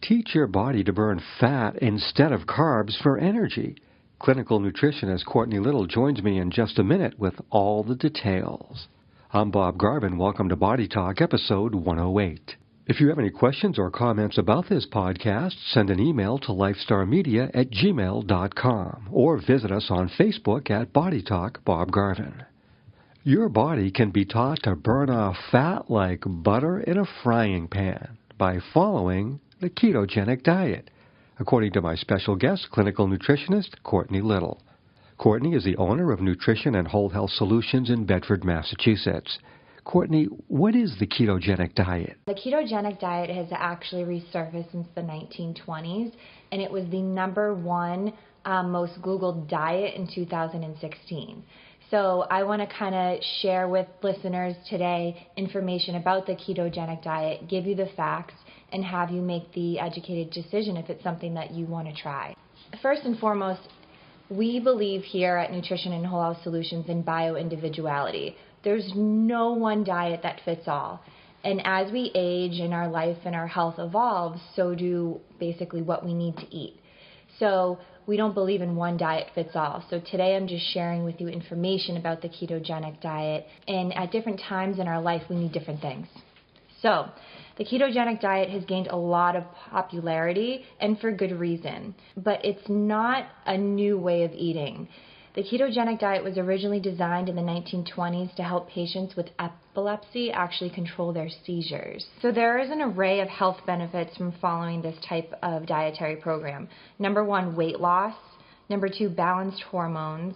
Teach your body to burn fat instead of carbs for energy. Clinical nutritionist Courtney Little joins me in just a minute with all the details. I'm Bob Garvin. Welcome to Body Talk, episode 108. If you have any questions or comments about this podcast, send an email to lifestarmedia@gmail.com or visit us on Facebook at Body Talk Bob Garvin. Your body can be taught to burn off fat like butter in a frying pan by following the ketogenic diet, according to my special guest, clinical nutritionist Courtney Little. Courtney is the owner of Nutrition and Whole Health Solutions in Bedford, Massachusetts. Courtney, what is the ketogenic diet? The ketogenic diet has actually resurfaced since the 1920s, and it was the number one most Googled diet in 2016. So I want to kind of share with listeners today information about the ketogenic diet, give you the facts, and have you make the educated decision if it's something that you want to try. First and foremost, we believe here at Nutrition and Whole Health Solutions in bio-individuality. There's no one diet that fits all. And as we age and our life and our health evolves, so do basically what we need to eat. So we don't believe in one diet fits all. So today I'm just sharing with you information about the ketogenic diet. And at different times in our life, we need different things. So the ketogenic diet has gained a lot of popularity, and for good reason. But it's not a new way of eating. The ketogenic diet was originally designed in the 1920s to help patients with epilepsy actually control their seizures. So there is an array of health benefits from following this type of dietary program. Number one, weight loss. Number two, balanced hormones,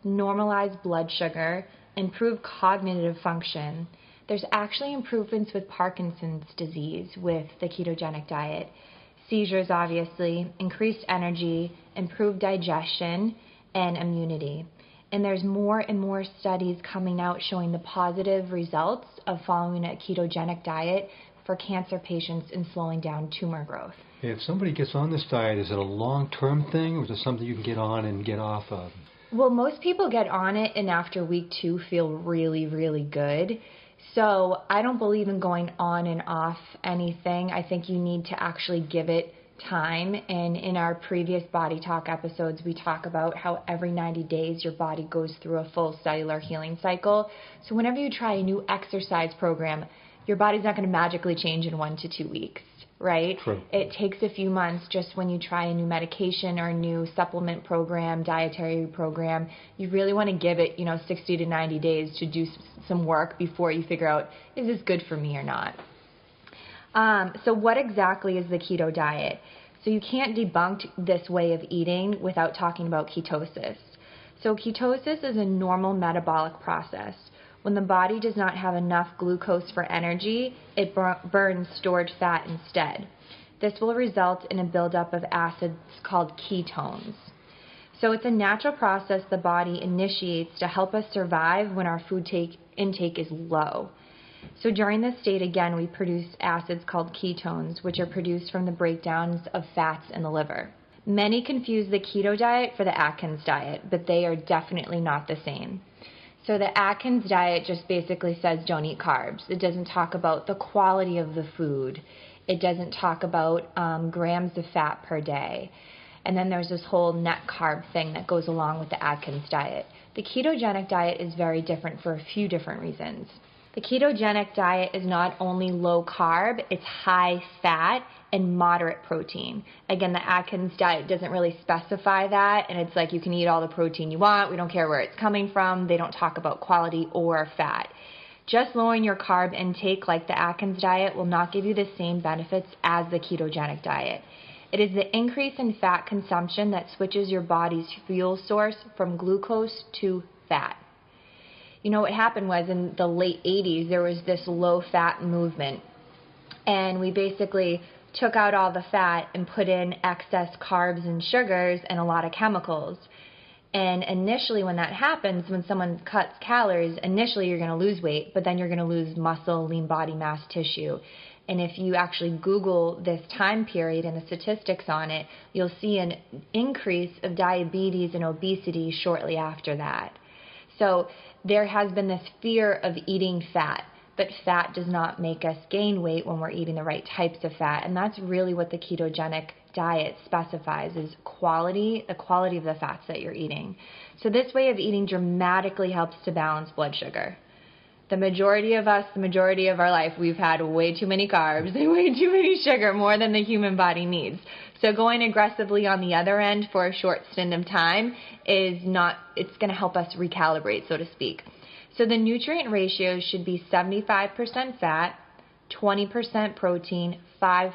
normalized blood sugar, improved cognitive function. There's actually improvements with Parkinson's disease with the ketogenic diet. Seizures, obviously, increased energy, improved digestion, and immunity. And there's more and more studies coming out showing the positive results of following a ketogenic diet for cancer patients in slowing down tumor growth. If somebody gets on this diet, is it a long-term thing, or is it something you can get on and get off of? Well, most people get on it and after week 2 feel really, really good. So I don't believe in going on and off anything. I think you need to actually give it time, and in our previous Body Talk episodes we talk about how every 90 days your body goes through a full cellular healing cycle. So whenever you try a new exercise program, your body's not going to magically change in 1 to 2 weeks, right? True. It takes a few months. Just when you try a new medication or a new supplement program, dietary program, you really want to give it 60 to 90 days to do some work before you figure out, is this good for me or not? So what exactly is the keto diet? So you can't debunk this way of eating without talking about ketosis. So ketosis is a normal metabolic process. When the body does not have enough glucose for energy, it burns stored fat instead. This will result in a buildup of acids called ketones. So it's a natural process the body initiates to help us survive when our food intake is low. So during this state, again, we produce acids called ketones, which are produced from the breakdowns of fats in the liver. Many confuse the keto diet for the Atkins diet, but they are definitely not the same. So the Atkins diet just basically says don't eat carbs. It doesn't talk about the quality of the food. It doesn't talk about grams of fat per day. And then there's this whole net carb thing that goes along with the Atkins diet. The ketogenic diet is very different for a few different reasons. The ketogenic diet is not only low carb, it's high fat and moderate protein. Again, the Atkins diet doesn't really specify that, and it's like you can eat all the protein you want, we don't care where it's coming from, they don't talk about quality or fat. Just lowering your carb intake like the Atkins diet will not give you the same benefits as the ketogenic diet. It is the increase in fat consumption that switches your body's fuel source from glucose to fat. What happened was in the late 80s, there was this low-fat movement, and we basically took out all the fat and put in excess carbs and sugars and a lot of chemicals. And initially when that happens, when someone cuts calories, initially you're going to lose weight, but then you're going to lose muscle, lean body mass tissue. And if you actually Google this time period and the statistics on it, you'll see an increase of diabetes and obesity shortly after that. So there has been this fear of eating fat. but fat does not make us gain weight when we're eating the right types of fat. And that's really what the ketogenic diet specifies, is the quality of the fats that you're eating. So this way of eating dramatically helps to balance blood sugar. The majority of us, the majority of our life, we've had way too many carbs and way too many sugar, more than the human body needs. So going aggressively on the other end for a short stint of time it's going to help us recalibrate, so to speak. So the nutrient ratio should be 75% fat, 20% protein, 5%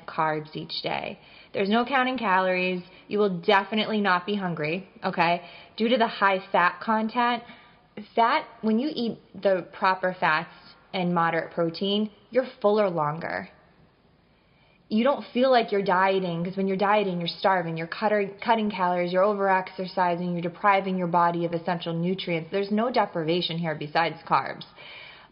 carbs each day. There's no counting calories. You will definitely not be hungry, okay? Due to the high fat content, when you eat the proper fats and moderate protein, you're fuller longer. You don't feel like you're dieting, because when you're dieting, you're starving, you're cutting calories, you're over-exercising, you're depriving your body of essential nutrients. There's no deprivation here besides carbs.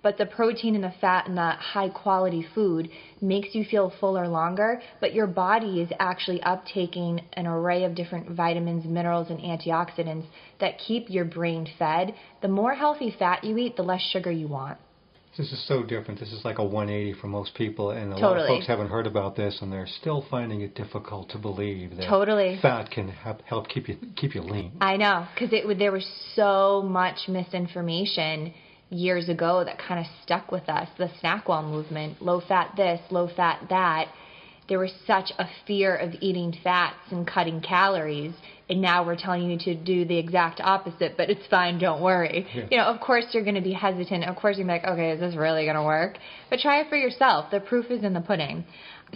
But the protein and the fat and the high-quality food makes you feel fuller longer, but your body is actually uptaking an array of different vitamins, minerals, and antioxidants that keep your brain fed. The more healthy fat you eat, the less sugar you want. This is so different. This is like a 180 for most people, and a Totally. lot of folks haven't heard about this, and they're still finding it difficult to believe that Totally. fat can help keep you lean. I know, because there was so much misinformation years ago that kind of stuck with us. The Snackwell movement, low fat this, low fat that. There was such a fear of eating fats and cutting calories, and now we're telling you to do the exact opposite, but it's fine, don't worry. Yeah. Of course you're going to be hesitant. Of course you're going to be like, okay, is this really going to work? But try it for yourself. The proof is in the pudding.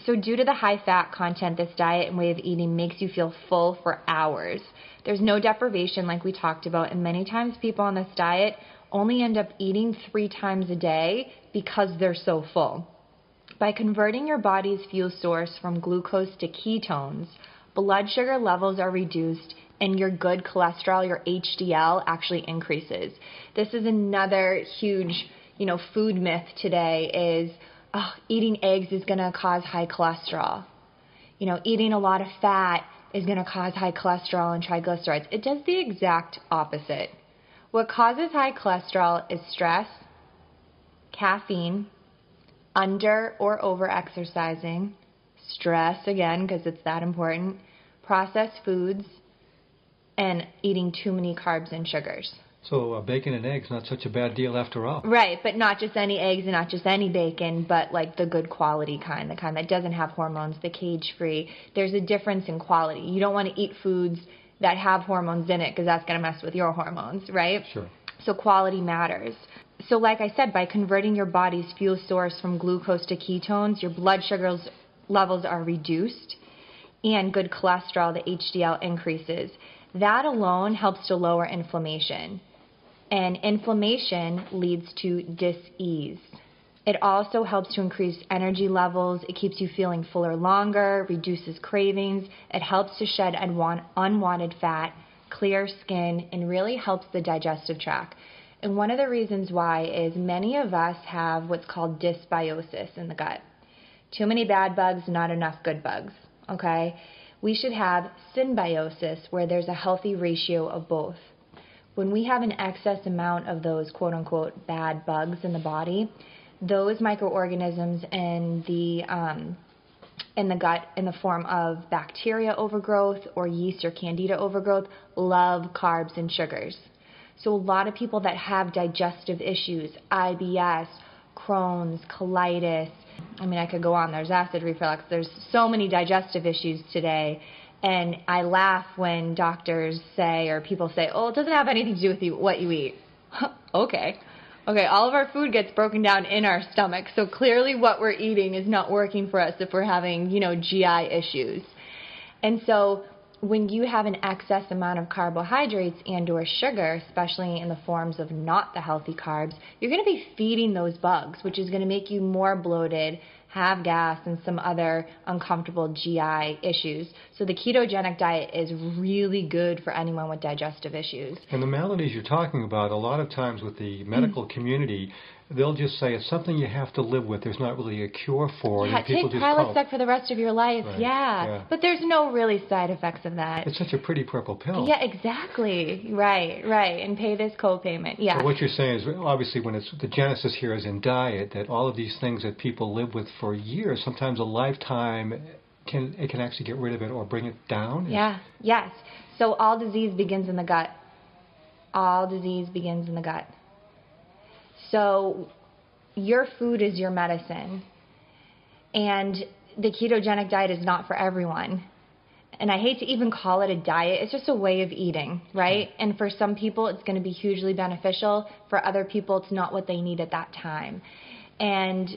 So due to the high fat content, this diet and way of eating makes you feel full for hours. There's no deprivation like we talked about, and many times people on this diet only end up eating 3 times a day because they're so full. By converting your body's fuel source from glucose to ketones, blood sugar levels are reduced and your good cholesterol, your HDL, actually increases. This is another huge, food myth today is eating eggs is going to cause high cholesterol. Eating a lot of fat is going to cause high cholesterol and triglycerides. It does the exact opposite. What causes high cholesterol is stress, caffeine, under or over exercising, stress again because it's that important, processed foods, and eating too many carbs and sugars. So bacon and eggs, not such a bad deal after all. Right, but not just any eggs and not just any bacon, but like the good quality kind, the kind that doesn't have hormones, the cage-free. There's a difference in quality. You don't want to eat foods that have hormones in it because that's going to mess with your hormones, right? Sure. So quality matters. So like I said, by converting your body's fuel source from glucose to ketones, your blood sugar levels are reduced and good cholesterol, the HDL, increases. That alone helps to lower inflammation. And inflammation leads to dis-ease. It also helps to increase energy levels. It keeps you feeling fuller longer, reduces cravings. It helps to shed unwanted fat, clear skin, and really helps the digestive tract. And one of the reasons why is many of us have what's called dysbiosis in the gut. Too many bad bugs, not enough good bugs, okay? We should have symbiosis, where there's a healthy ratio of both. When we have an excess amount of those quote-unquote bad bugs in the body, those microorganisms in the gut in the form of bacteria overgrowth or yeast or candida overgrowth love carbs and sugars. So a lot of people that have digestive issues, IBS, Crohn's, colitis, I could go on, there's acid reflux, there's so many digestive issues today, and I laugh when doctors say, or people say, oh, it doesn't have anything to do with what you eat. Okay, all of our food gets broken down in our stomach, so clearly what we're eating is not working for us if we're having, GI issues. And so when you have an excess amount of carbohydrates and or sugar, especially in the forms of not the healthy carbs, you're going to be feeding those bugs, which is going to make you more bloated, have gas, and some other uncomfortable GI issues. So the ketogenic diet is really good for anyone with digestive issues. And the maladies you're talking about, a lot of times with the medical community, they'll just say it's something you have to live with. There's not really a cure for it. Yeah, And people take just Prilosec for the rest of your life. Right. Yeah. But there's no really side effects of that. It's such a pretty purple pill. Yeah, exactly. Right. And pay this copayment. Yeah. So what you're saying is, obviously, when it's the genesis here is in diet, that all of these things that people live with for years, sometimes a lifetime, can actually get rid of it or bring it down? Yeah. Yes. So all disease begins in the gut. All disease begins in the gut. So your food is your medicine. And the ketogenic diet is not for everyone. And I hate to even call it a diet. It's just a way of eating, right? And for some people, it's going to be hugely beneficial. For other people, it's not what they need at that time. And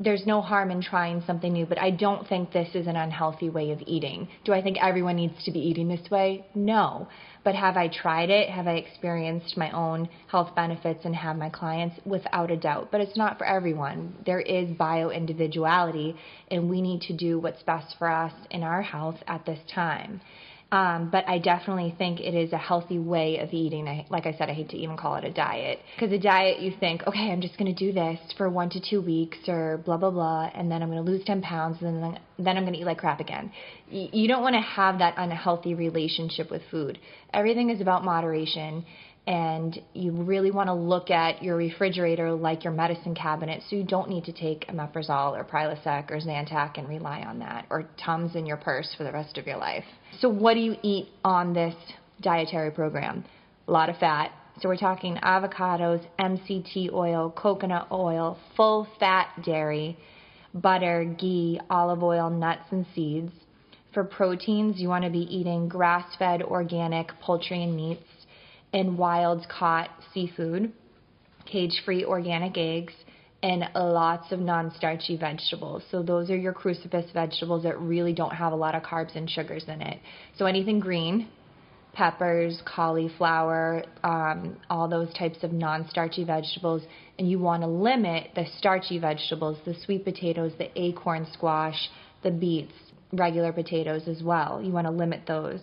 there's no harm in trying something new, but I don't think this is an unhealthy way of eating. Do I think everyone needs to be eating this way? No. But have I tried it? Have I experienced my own health benefits and have my clients? Without a doubt. But it's not for everyone. There is bio-individuality, and we need to do what's best for us in our health at this time. But I definitely think it is a healthy way of eating. Like I said, I hate to even call it a diet. Because a diet, you think, okay, I'm just going to do this for 1 to 2 weeks or blah, blah, blah, and then I'm going to lose 10 pounds, and then I'm going to eat like crap again. You don't want to have that unhealthy relationship with food. Everything is about moderation. And you really want to look at your refrigerator like your medicine cabinet, so you don't need to take omeprazole or Prilosec or Zantac and rely on that, or Tums in your purse for the rest of your life. So what do you eat on this dietary program? A lot of fat. So we're talking avocados, MCT oil, coconut oil, full-fat dairy, butter, ghee, olive oil, nuts, and seeds. For proteins, you want to be eating grass-fed organic poultry and meats, and wild-caught seafood, cage-free organic eggs, and lots of non-starchy vegetables. So those are your crucifix vegetables that really don't have a lot of carbs and sugars in it. So anything green, peppers, cauliflower, all those types of non-starchy vegetables. And you want to limit the starchy vegetables, the sweet potatoes, the acorn squash, the beets, regular potatoes as well. You want to limit those.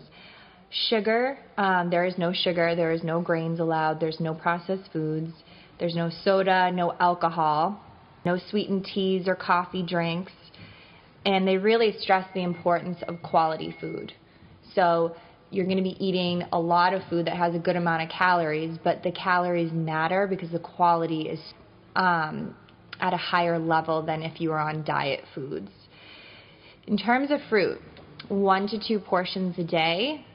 Sugar, there is no sugar, there is no grains allowed, there's no processed foods, there's no soda, no alcohol, no sweetened teas or coffee drinks, and they really stress the importance of quality food. So you're going to be eating a lot of food that has a good amount of calories, but the calories matter because the quality is at a higher level than if you were on diet foods. In terms of fruit, 1 to 2 portions a day.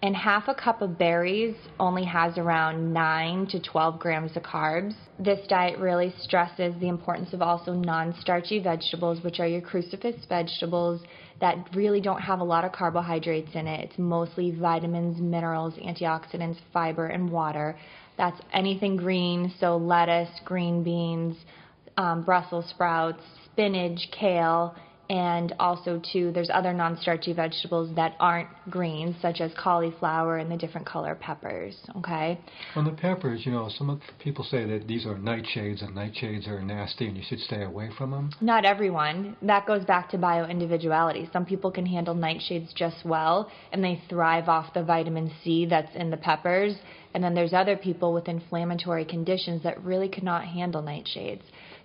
And half a cup of berries only has around 9 to 12 grams of carbs. This diet really stresses the importance of also non-starchy vegetables, which are your crucifix vegetables that really don't have a lot of carbohydrates in it. It's mostly vitamins, minerals, antioxidants, fiber, and water. That's anything green, so lettuce, green beans, Brussels sprouts, spinach, kale, and also, too, there's other non-starchy vegetables that aren't green, such as cauliflower and the different color peppers, okay? On the peppers, some people say that these are nightshades, and nightshades are nasty, and you should stay away from them. Not everyone. That goes back to bio-individuality. Some people can handle nightshades just well, and they thrive off the vitamin C that's in the peppers. And then there's other people with inflammatory conditions that really cannot handle nightshades.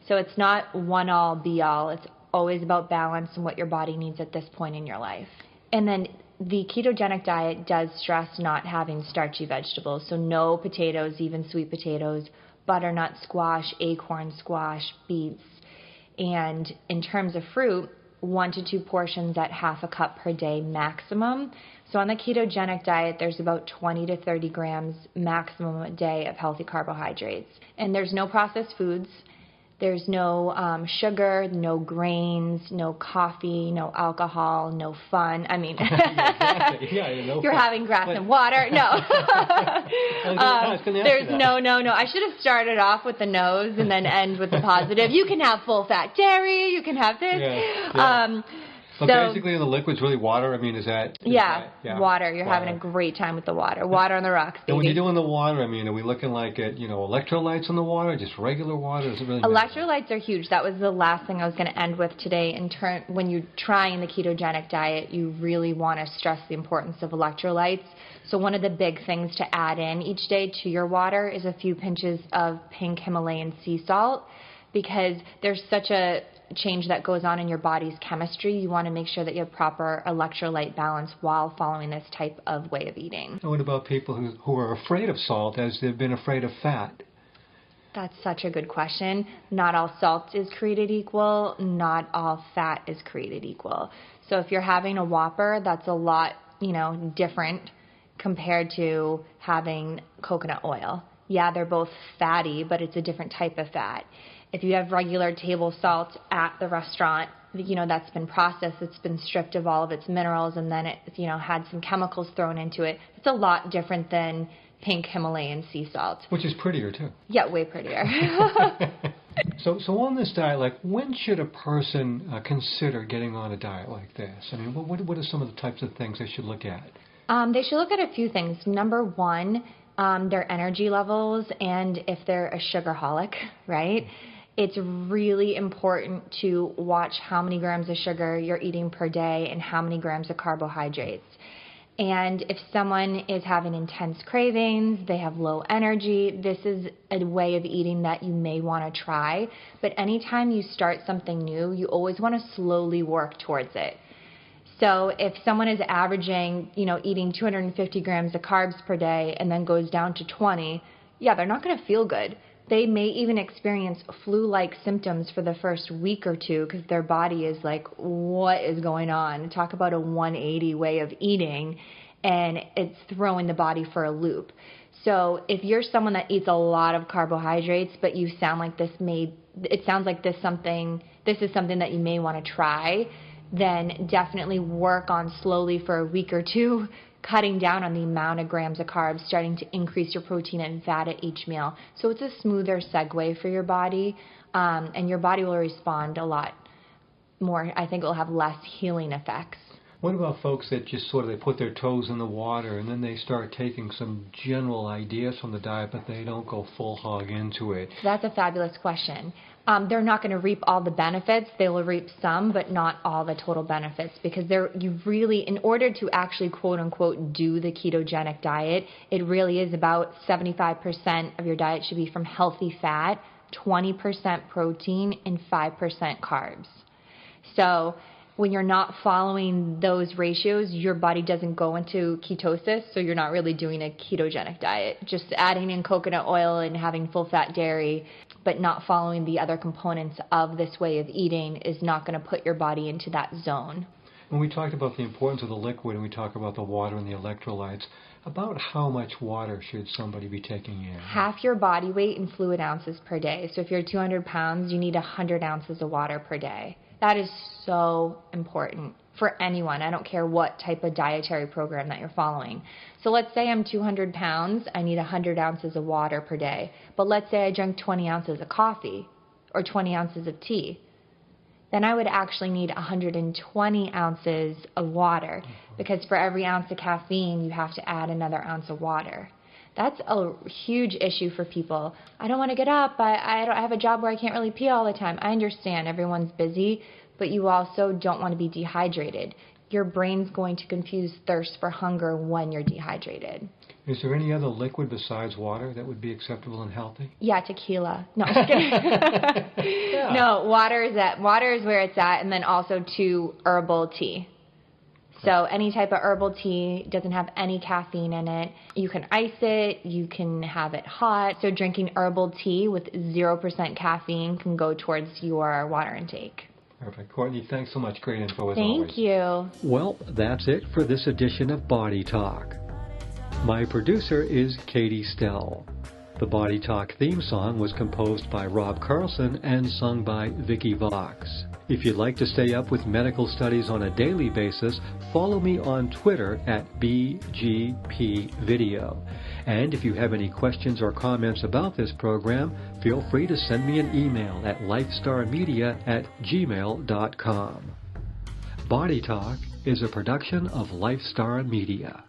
So it's not one-all, be-all. It's always about balance and what your body needs at this point in your life. And then the ketogenic diet does stress not having starchy vegetables, so no potatoes, even sweet potatoes, butternut squash, acorn squash, beets. And in terms of fruit, 1 to 2 portions at half a cup per day maximum. So on the ketogenic diet, there's about 20 to 30 grams maximum a day of healthy carbohydrates. And there's no processed foods. There's no sugar, no grains, no coffee, no alcohol, no fun. I mean, exactly. Yeah, no you're fun. having grass and water. No. There's no. I should have started off with the no's and then end with the positive. You can have full-fat dairy. You can have this. Yeah. But basically, the liquid's really water. I mean, is that water. You're having a great time with the water. Water on the rocks, baby. And when you're doing the water, I mean, are we looking like at, electrolytes in the water, just regular water? Does it really matter? Electrolytes are huge. That was the last thing I was going to end with today. When you're trying the ketogenic diet, you really want to stress the importance of electrolytes. So one of the big things to add in each day to your water is a few pinches of pink Himalayan sea salt, because there's such a change that goes on in your body's chemistry. You want to make sure that you have proper electrolyte balance while following this type of way of eating. And what about people who are afraid of salt as they've been afraid of fat? That's such a good question. Not all salt is created equal. Not all fat is created equal. So if you're having a Whopper, that's a lot, different compared to having coconut oil. Yeah, they're both fatty, but it's a different type of fat. If you have regular table salt at the restaurant, that's been processed, it's been stripped of all of its minerals, and then it, had some chemicals thrown into it. It's a lot different than pink Himalayan sea salt. Which is prettier, too. Yeah, way prettier. So on this diet, when should a person consider getting on a diet like this? I mean, what are some of the types of things they should look at? They should look at a few things. Number one, their energy levels, and if they're a sugarholic, right? It's really important to watch how many grams of sugar you're eating per day and how many grams of carbohydrates. And if someone is having intense cravings, they have low energy, this is a way of eating that you may want to try. But anytime you start something new, you always want to slowly work towards it. So if someone is averaging, eating 250 grams of carbs per day and then goes down to 20, they're not going to feel good. They may even experience flu-like symptoms for the first week or two because their body is like, what is going on? Talk about a 180 way of eating, and it's throwing the body for a loop. So if you're someone that eats a lot of carbohydrates, but you sound like this is something that you may want to try, then definitely work on slowly for a week or two, cutting down on the amount of grams of carbs, starting to increase your protein and fat at each meal. So it's a smoother segue for your body, and your body will respond a lot more. I think it will have less healing effects. What about folks that just they put their toes in the water and then they start taking some general ideas from the diet, but they don't go full hog into it? That's a fabulous question. They're not going to reap all the benefits. They will reap some, but not all the total benefits, because in order to actually quote unquote do the ketogenic diet, it really is about 75% of your diet should be from healthy fat, 20% protein, and 5% carbs. So when you're not following those ratios, your body doesn't go into ketosis, so you're not really doing a ketogenic diet. Just adding in coconut oil and having full-fat dairy, but not following the other components of this way of eating is not going to put your body into that zone. When we talked about the importance of the liquid and we talk about the water and the electrolytes, about how much water should somebody be taking in? Half your body weight in fluid ounces per day. So if you're 200 pounds, you need 100 ounces of water per day. That is so important for anyone. I don't care what type of dietary program that you're following. So let's say I'm 200 pounds, I need 100 ounces of water per day. But let's say I drank 20 ounces of coffee or 20 ounces of tea. Then I would actually need 120 ounces of water, because for every ounce of caffeine, you have to add another ounce of water. That's a huge issue for people. I don't want to get up. I have a job where I can't really pee all the time. I understand everyone's busy, but you also don't want to be dehydrated. Your brain's going to confuse thirst for hunger when you're dehydrated. Is there any other liquid besides water that would be acceptable and healthy? Yeah, tequila. No, I'm just kidding. Yeah. No, water is where it's at, and then also herbal tea. So any type of herbal tea doesn't have any caffeine in it. You can ice it, you can have it hot. So drinking herbal tea with 0% caffeine can go towards your water intake. Perfect. Courtney, thanks so much. Great info as always. Thank you. Well, that's it for this edition of Body Talk. My producer is Katie Stell. The Body Talk theme song was composed by Rob Carlson and sung by Vicky Vox. If you'd like to stay up with medical studies on a daily basis, follow me on Twitter at BGPVideo. And if you have any questions or comments about this program, feel free to send me an email at lifestarmedia@gmail.com. Body Talk is a production of Lifestar Media.